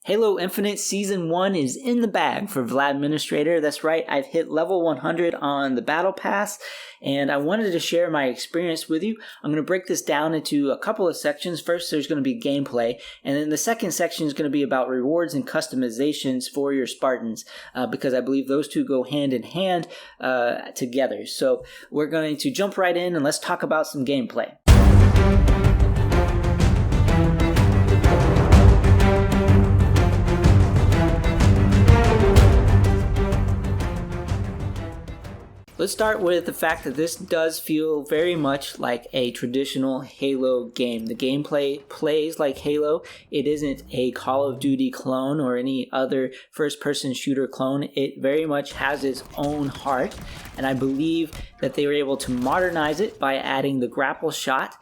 Halo Infinite Season 1 is in the bag for Vlad Administrator. That's right, I've hit level 100 on the Battle Pass, and I wanted to share my experience with you. I'm going to break this down into a couple of sections. First, there's going to be gameplay, and then the second section is going to be about rewards and customizations for your Spartans, because I believe those two go hand in hand together. So we're going to jump right in, and let's talk about some gameplay. Let's start with the fact that this does feel very much like a traditional Halo game. The gameplay plays like Halo. It isn't a Call of Duty clone or any other first-person shooter clone. It very much has its own heart, and I believe that they were able to modernize it by adding the grapple shot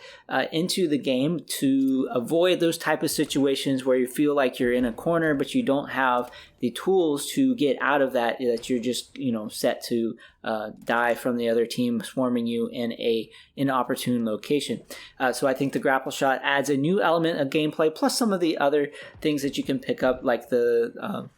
into the game to avoid those type of situations where you feel like you're in a corner but you don't have the tools to get out of that you're just set to die from the other team swarming you in an inopportune location. So I think the grapple shot adds a new element of gameplay, plus some of the other things that you can pick up, like the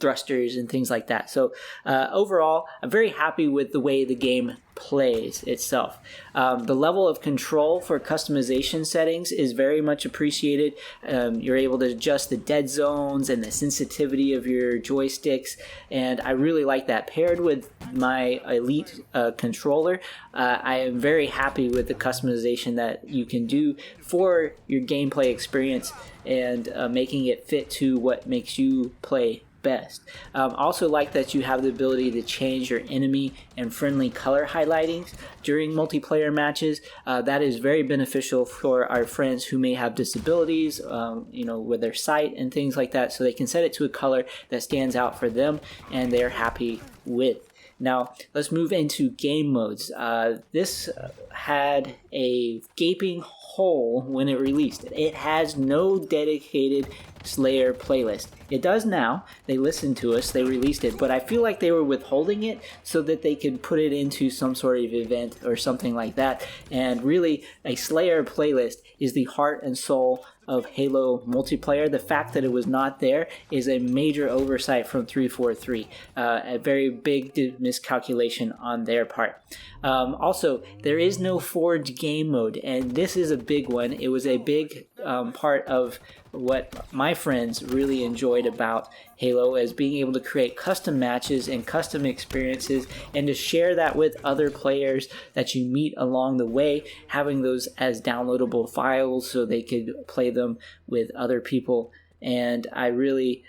thrusters and things like that. So overall, I'm very happy with the way the game plays itself. The level of control for customization settings is very much appreciated. You're able to adjust the dead zones and the sensitivity of your joysticks, and I really like that. Paired with my Elite controller, I am very happy with the customization that you can do for your gameplay experience and making it fit to what makes you play best. Also like that you have the ability to change your enemy and friendly color highlightings during multiplayer matches. That is very beneficial for our friends who may have disabilities, with their sight and things like that, so they can set it to a color that stands out for them and they're happy with. Now, let's move into game modes. This had a gaping hole when it released. It has no dedicated Slayer playlist. It does now. They listened to us. They released it. But I feel like they were withholding it so that they could put it into some sort of event or something like that. And really, a Slayer playlist is the heart and soul of Halo multiplayer. The fact that it was not there is a major oversight from 343. A very big miscalculation on their part. Also, there is no Forge game mode, and this is a big one. It was a big part of what my friends really enjoyed about Halo, as being able to create custom matches and custom experiences and to share that with other players that you meet along the way, having those as downloadable files so they could play them with other people. And I really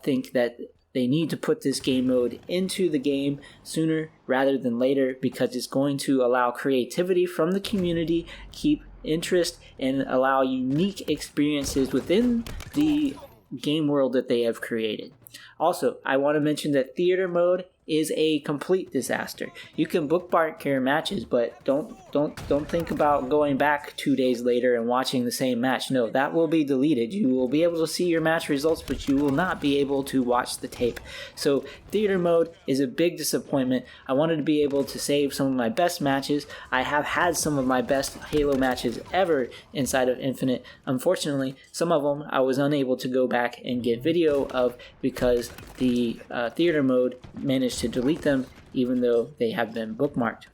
think that they need to put this game mode into the game sooner rather than later, because it's going to allow creativity from the community, keep interest, and allow unique experiences within the game world that they have created. Also, I want to mention that theater mode is a complete disaster. You can bookmark your matches, but don't think about going back 2 days later and watching the same match. No, that will be deleted. You will be able to see your match results, but you will not be able to watch the tape. So theater mode is a big disappointment. I wanted to be able to save some of my best matches. I have had some of my best Halo matches ever inside of Infinite. Unfortunately, some of them I was unable to go back and get video of because the theater mode managed to delete them, even though they have been bookmarked.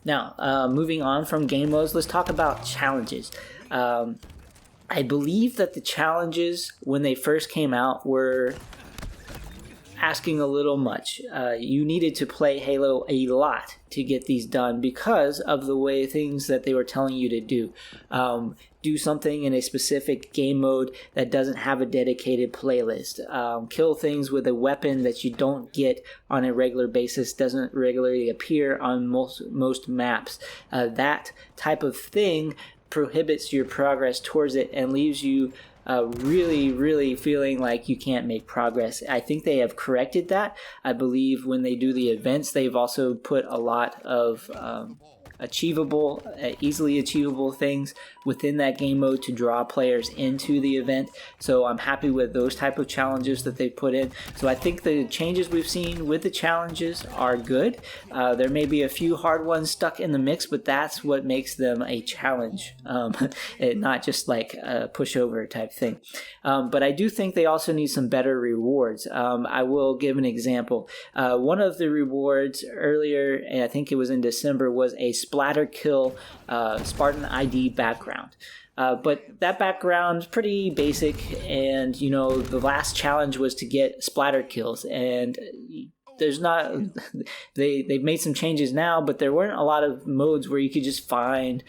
Now, moving on from game modes, let's talk about challenges. I believe that the challenges, when they first came out, were asking a little much. You needed to play Halo a lot to get these done because of the way things that they were telling you to do. Do something in a specific game mode that doesn't have a dedicated playlist. Kill things with a weapon that you don't get on a regular basis, doesn't regularly appear on most maps. That type of thing prohibits your progress towards it and leaves you really feeling like you can't make progress. I think they have corrected that. I believe when they do the events, they've also put a lot of easily achievable things within that game mode to draw players into the event. So I'm happy with those type of challenges that they put in. So I think the changes we've seen with the challenges are good. There may be a few hard ones stuck in the mix, but that's what makes them a challenge, not just like a pushover type thing. But I do think they also need some better rewards. I will give an example. One of the rewards earlier, and I think it was in December, was a splatter kill Spartan ID background. But that background's pretty basic, and the last challenge was to get splatter kills, and there's not they've made some changes now, but there weren't a lot of modes where you could just find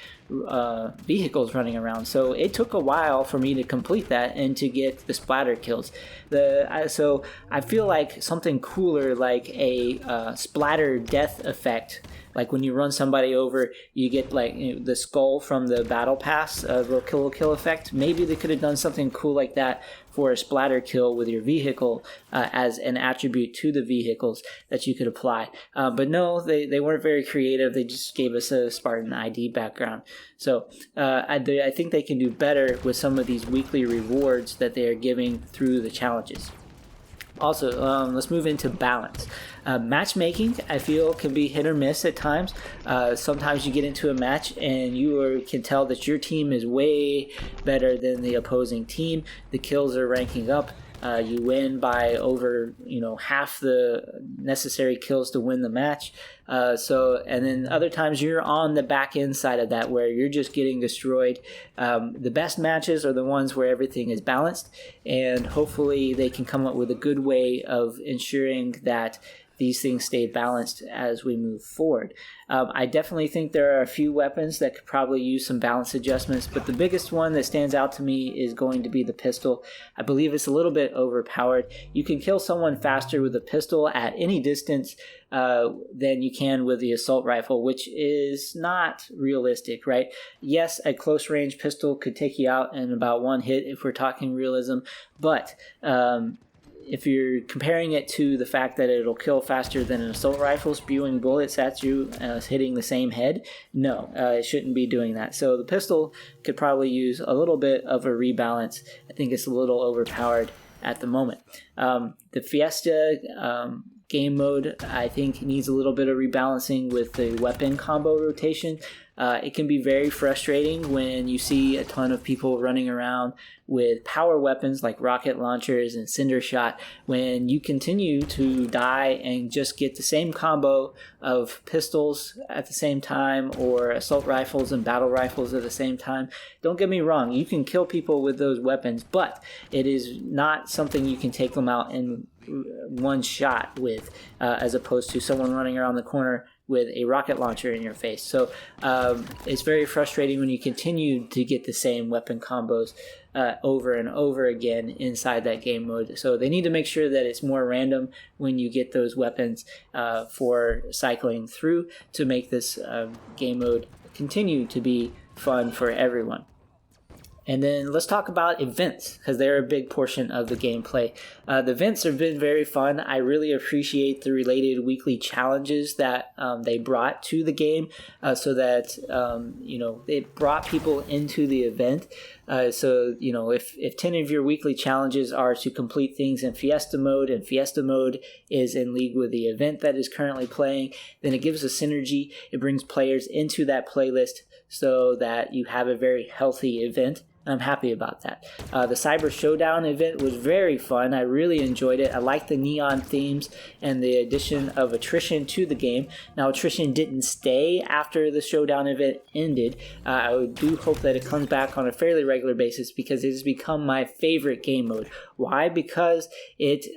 vehicles running around. So it took a while for me to complete that and to get the splatter kills. So I feel like something cooler, like a splatter death effect. Like when you run somebody over, you get the skull from the battle pass, the kill effect. Maybe they could have done something cool like that for a splatter kill with your vehicle as an attribute to the vehicles that you could apply. But no, they weren't very creative. They just gave us a Spartan ID background. So I think they can do better with some of these weekly rewards that they are giving through the challenges. Also, let's move into balance. Matchmaking, I feel, can be hit or miss at times. Sometimes you get into a match and you can tell that your team is way better than the opposing team. The kills are ranking up. You win by over half the necessary kills to win the match. And then other times you're on the back end side of that where you're just getting destroyed. The best matches are the ones where everything is balanced, and hopefully they can come up with a good way of ensuring that these things stay balanced as we move forward. I definitely think there are a few weapons that could probably use some balance adjustments, but the biggest one that stands out to me is going to be the pistol. I believe it's a little bit overpowered. You can kill someone faster with a pistol at any distance than you can with the assault rifle, which is not realistic, right? Yes, a close range pistol could take you out in about one hit if we're talking realism, but if you're comparing it to the fact that it'll kill faster than an assault rifle spewing bullets at you, hitting the same head, no, it shouldn't be doing that. So the pistol could probably use a little bit of a rebalance. I think it's a little overpowered at the moment. The Fiesta game mode, I think, needs a little bit of rebalancing with the weapon combo rotation. It can be very frustrating when you see a ton of people running around with power weapons like rocket launchers and cinder shot, when you continue to die and just get the same combo of pistols at the same time or assault rifles and battle rifles at the same time. Don't get me wrong, you can kill people with those weapons, but it is not something you can take them out in one shot with, as opposed to someone running around the corner with a rocket launcher in your face. So it's very frustrating when you continue to get the same weapon combos over and over again inside that game mode. So they need to make sure that it's more random when you get those weapons for cycling through to make this game mode continue to be fun for everyone. And then let's talk about events, because they're a big portion of the gameplay. The events have been very fun. I really appreciate the related weekly challenges that they brought to the game, so that it brought people into the event. So if 10 of your weekly challenges are to complete things in Fiesta mode, and Fiesta mode is in league with the event that is currently playing, then it gives a synergy. It brings players into that playlist so that you have a very healthy event. I'm happy about that. The Cyber Showdown event was very fun. I really enjoyed it. I liked the neon themes and the addition of attrition to the game. Now, attrition didn't stay after the Showdown event ended. I do hope that it comes back on a fairly regular basis, because it has become my favorite game mode. Why? Because it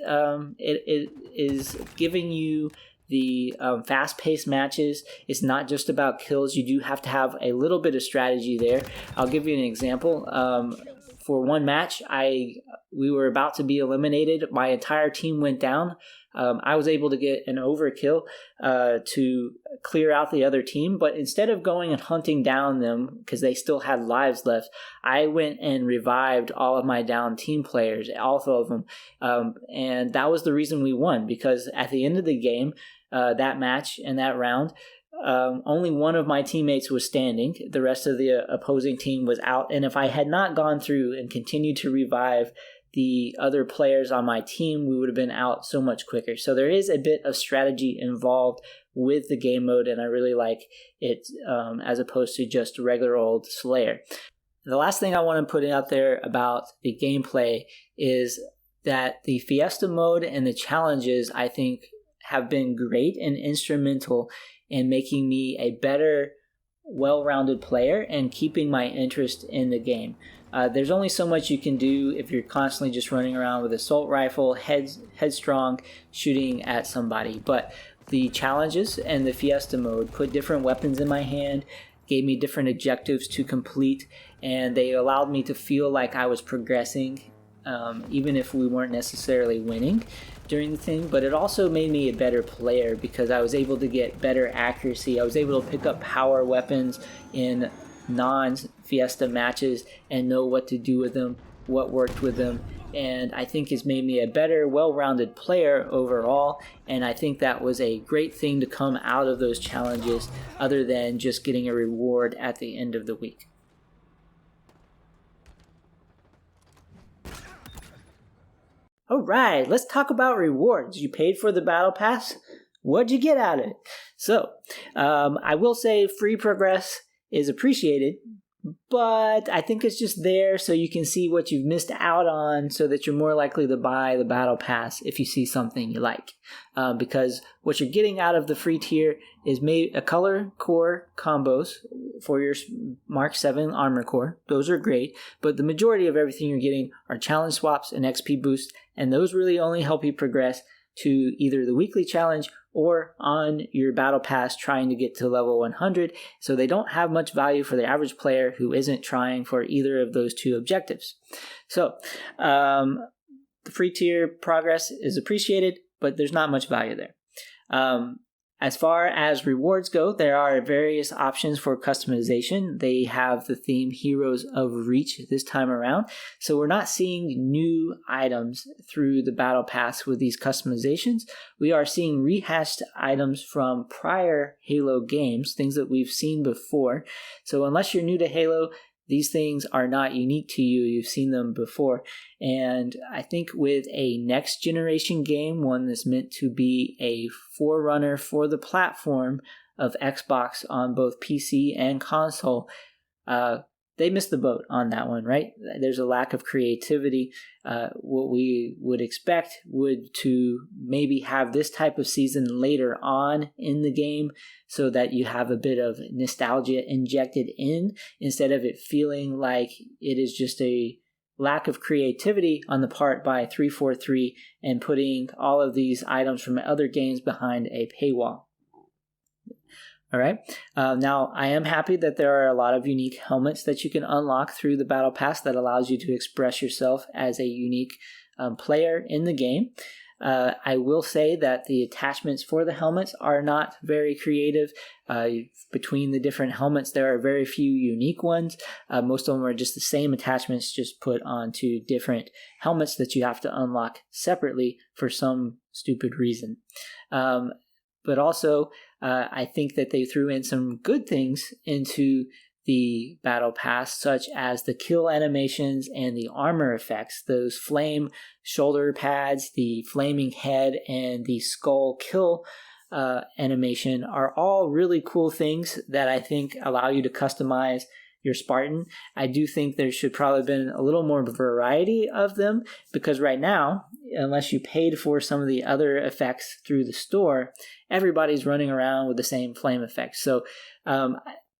is giving you the fast-paced matches. It's not just about kills. You do have to have a little bit of strategy there. I'll give you an example. For one match, we were about to be eliminated. My entire team went down. I was able to get an overkill to clear out the other team, but instead of going and hunting down them because they still had lives left, I went and revived all of my down team players, all of them, and that was the reason we won, because at the end of the game, that match and that round, only one of my teammates was standing. The rest of the opposing team was out. And if I had not gone through and continued to revive the other players on my team, we would have been out so much quicker. So there is a bit of strategy involved with the game mode, and I really like it as opposed to just regular old Slayer. The last thing I want to put out there about the gameplay is that the Fiesta mode and the challenges, I think, have been great and instrumental in making me a better, well-rounded player and keeping my interest in the game. There's only so much you can do if you're constantly just running around with assault rifle, headstrong, shooting at somebody. But the challenges and the Fiesta mode put different weapons in my hand, gave me different objectives to complete, and they allowed me to feel like I was progressing, even if we weren't necessarily winning during the thing. But it also made me a better player because I was able to get better accuracy. I was able to pick up power weapons in non-Fiesta matches and know what to do with them, what worked with them, and I think it's made me a better, well-rounded player overall. And I think that was a great thing to come out of those challenges, other than just getting a reward at the end of the week. All right, let's talk about rewards. You paid for the battle pass. What'd you get out of it? So, I will say free progress is appreciated, but I think it's just there so you can see what you've missed out on, so that you're more likely to buy the battle pass if you see something you like. Because what you're getting out of the free tier is a color core combos for your Mark 7 armor core. Those are great, but the majority of everything you're getting are challenge swaps and XP boosts, and those really only help you progress to either the weekly challenge or on your battle pass trying to get to level 100. So they don't have much value for the average player who isn't trying for either of those two objectives. So the free tier progress is appreciated, but there's not much value there. As far as rewards go, there are various options for customization. They have the theme Heroes of Reach this time around. So we're not seeing new items through the Battle Pass with these customizations. We are seeing rehashed items from prior Halo games, things that we've seen before. So unless you're new to Halo, these things are not unique to you. You've seen them before. And I think with a next generation game, one that's meant to be a forerunner for the platform of Xbox on both PC and console, they missed the boat on that one, right? There's a lack of creativity. What we would expect would to maybe have this type of season later on in the game, so that you have a bit of nostalgia injected in, instead of it feeling like it is just a lack of creativity on the part by 343 and putting all of these items from other games behind a paywall. All right. Now, I am happy that there are a lot of unique helmets that you can unlock through the Battle Pass that allows you to express yourself as a unique player in the game. I will say that the attachments for the helmets are not very creative. Between the different helmets, there are very few unique ones. Most of them are just the same attachments, just put onto different helmets that you have to unlock separately for some stupid reason. But also, I think that they threw in some good things into the Battle Pass, such as the kill animations and the armor effects. Those flame shoulder pads, the flaming head, and the skull kill animation are all really cool things that I think allow you to customize your Spartan. I do think there should probably have been a little more variety of them, because right now, unless you paid for some of the other effects through the store, everybody's running around with the same flame effects. So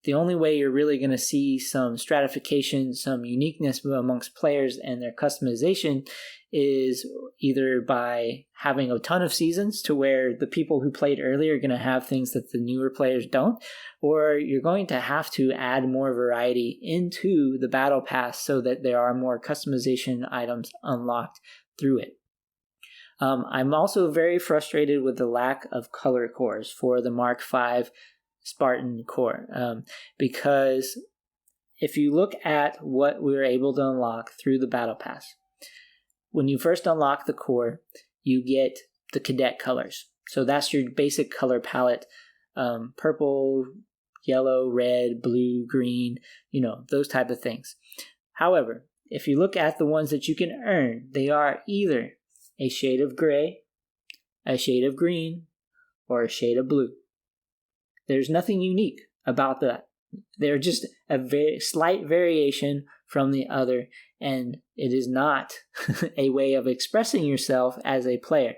the only way you're really going to see some stratification, some uniqueness amongst players and their customization is either by having a ton of seasons to where the people who played earlier are going to have things that the newer players don't, or you're going to have to add more variety into the Battle Pass so that there are more customization items unlocked through it. I'm also very frustrated with the lack of color cores for the Mark V Spartan core, because if you look at what we were able to unlock through the Battle Pass, when you first unlock the core, you get the cadet colors. So that's your basic color palette purple, yellow, red, blue, green, those type of things. However, if you look at the ones that you can earn, they are either a shade of gray, a shade of green, or a shade of blue. There's nothing unique about that. They're just a very slight variation from the other, and it is not a way of expressing yourself as a player.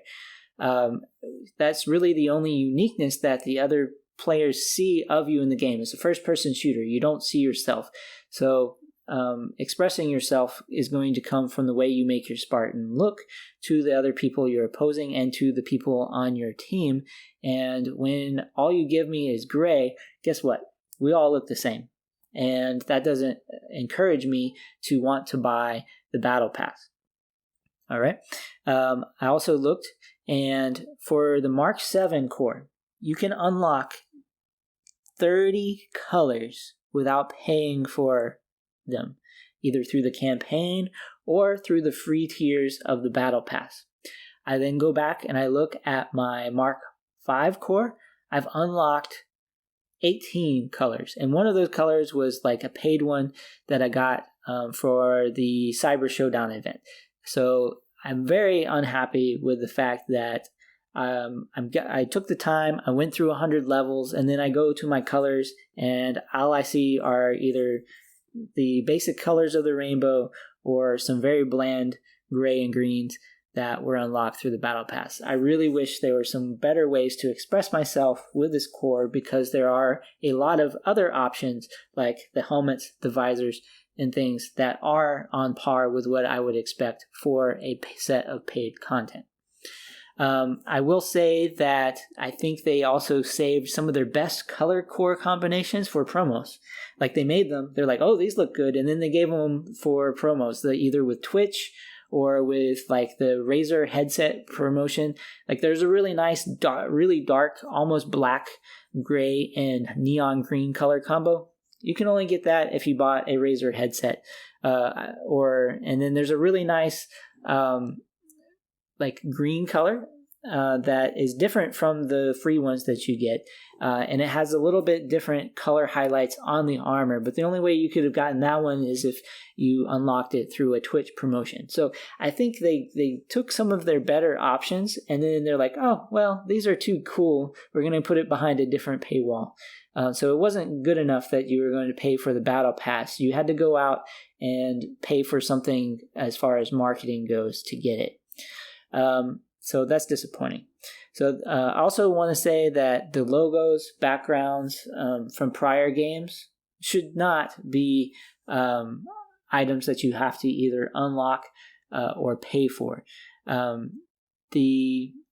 That's really the only uniqueness that the other players see of you in the game. It's a first-person shooter. You don't see yourself. So expressing yourself is going to come from the way you make your Spartan look to the other people you're opposing and to the people on your team. And when all you give me is gray, guess what? We all look the same. And that doesn't encourage me to want to buy the battle pass. All right. I also looked, and for the Mark 7 core, you can unlock 30 colors without paying for them, either through the campaign or through the free tiers of the battle pass. I then go back and I look at my Mark 5 core. I've unlocked 18 colors, and one of those colors was like a paid one that I got for the Cyber Showdown event. So I'm very unhappy with the fact that I took the time, I went through 100 levels, and then I go to my colors, and all I see are either the basic colors of the rainbow or some very bland gray and greens that were unlocked through the battle pass. I really wish there were some better ways to express myself with this core, because there are a lot of other options like the helmets, the visors, and things that are on par with what I would expect for a set of paid content. I will say that I think they also saved some of their best color core combinations for promos. Like they made them, they're like, oh, these look good, and then they gave them for promos, either with Twitch or with like the Razer headset promotion. Like there's a really nice, really dark, almost black, gray, and neon green color combo. You can only get that if you bought a Razer headset. And then there's a really nice like green color that is different from the free ones that you get. And it has a little bit different color highlights on the armor, but the only way you could have gotten that one is if you unlocked it through a Twitch promotion. So I think they took some of their better options, and then they're like, oh, well, these are too cool. We're going to put it behind a different paywall. So it wasn't good enough that you were going to pay for the battle pass. You had to go out and pay for something as far as marketing goes to get it. So that's disappointing. So I also want to say that the logos, backgrounds from prior games should not be items that you have to either unlock or pay for.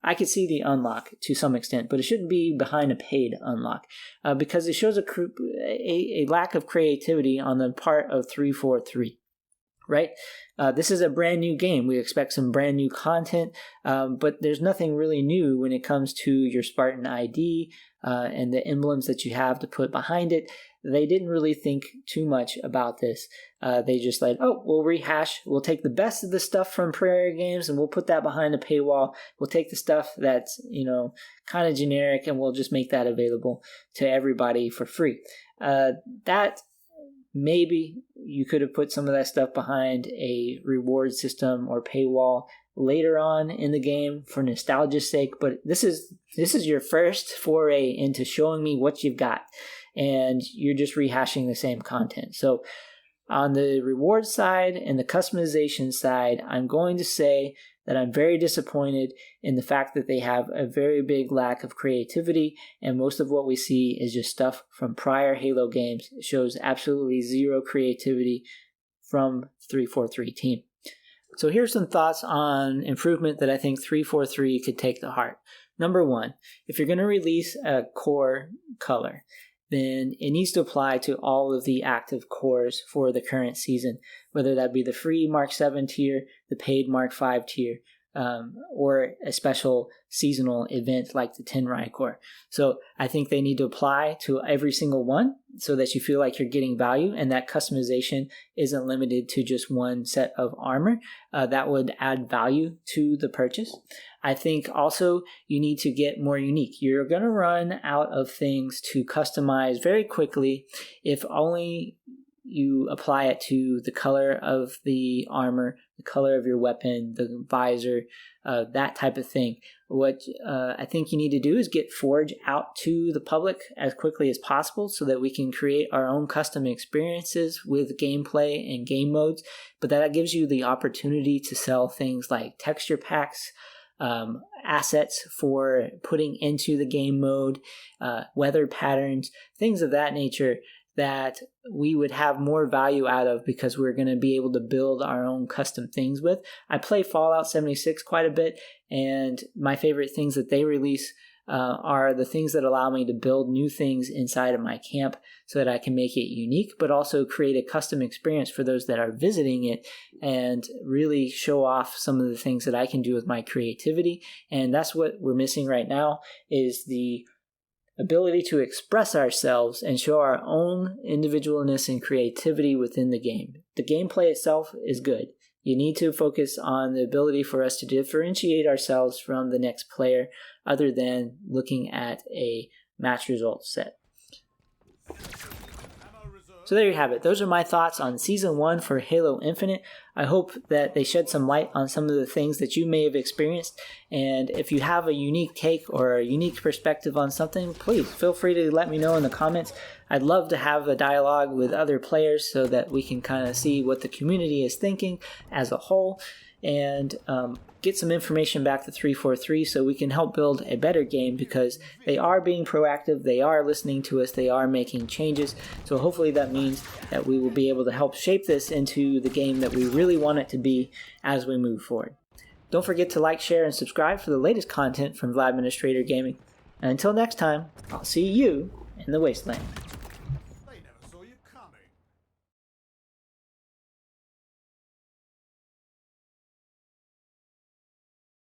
I could see the unlock to some extent, but it shouldn't be behind a paid unlock because it shows a lack of creativity on the part of 343. Right? This is a brand new game. We expect some brand new content, but there's nothing really new when it comes to your Spartan ID and the emblems that you have to put behind it. They didn't really think too much about this. They just like, oh, we'll rehash. We'll take the best of the stuff from prior games and we'll put that behind a paywall. We'll take the stuff that's, kind of generic, and we'll just make that available to everybody for free. That maybe you could have put some of that stuff behind a reward system or paywall later on in the game for nostalgia's sake, but this is your first foray into showing me what you've got, and you're just rehashing the same content. So on the reward side and the customization side, I'm going to say that I'm very disappointed in the fact that they have a very big lack of creativity, and most of what we see is just stuff from prior Halo games. It shows absolutely zero creativity from 343 team. So here's some thoughts on improvement that I think 343 could take to heart. Number one, if you're going to release a core color, then it needs to apply to all of the active cores for the current season, whether that be the free Mark 7 tier, the paid Mark 5 tier, or a special seasonal event like the 10 Rycor. So I think they need to apply to every single one so that you feel like you're getting value, and that customization isn't limited to just one set of armor. That would add value to the purchase. I think also you need to get more unique. You're going to run out of things to customize very quickly if only you apply it to the color of the armor, the color of your weapon, the visor, that type of thing. What I think you need to do is get Forge out to the public as quickly as possible so that we can create our own custom experiences with gameplay and game modes. But that gives you the opportunity to sell things like texture packs, assets for putting into the game mode, weather patterns, things of that nature that we would have more value out of because we're going to be able to build our own custom things with. I play Fallout 76 quite a bit, and my favorite things that they release are the things that allow me to build new things inside of my camp so that I can make it unique, but also create a custom experience for those that are visiting it and really show off some of the things that I can do with my creativity. And that's what we're missing right now, is the ability to express ourselves and show our own individualness and creativity within the game. The gameplay itself is good. You need to focus on the ability for us to differentiate ourselves from the next player other than looking at a match result set. So there you have it. Those are my thoughts on Season 1 for Halo Infinite. I hope that they shed some light on some of the things that you may have experienced. And if you have a unique take or a unique perspective on something, please feel free to let me know in the comments. I'd love to have a dialogue with other players so that we can kind of see what the community is thinking as a whole, and get some information back to 343 so we can help build a better game, because they are being proactive, they are listening to us, they are making changes. So hopefully that means that we will be able to help shape this into the game that we really want it to be as we move forward. Don't forget to like, share, and subscribe for the latest content from Vladministrator Gaming. And until next time, I'll see you in the Wasteland.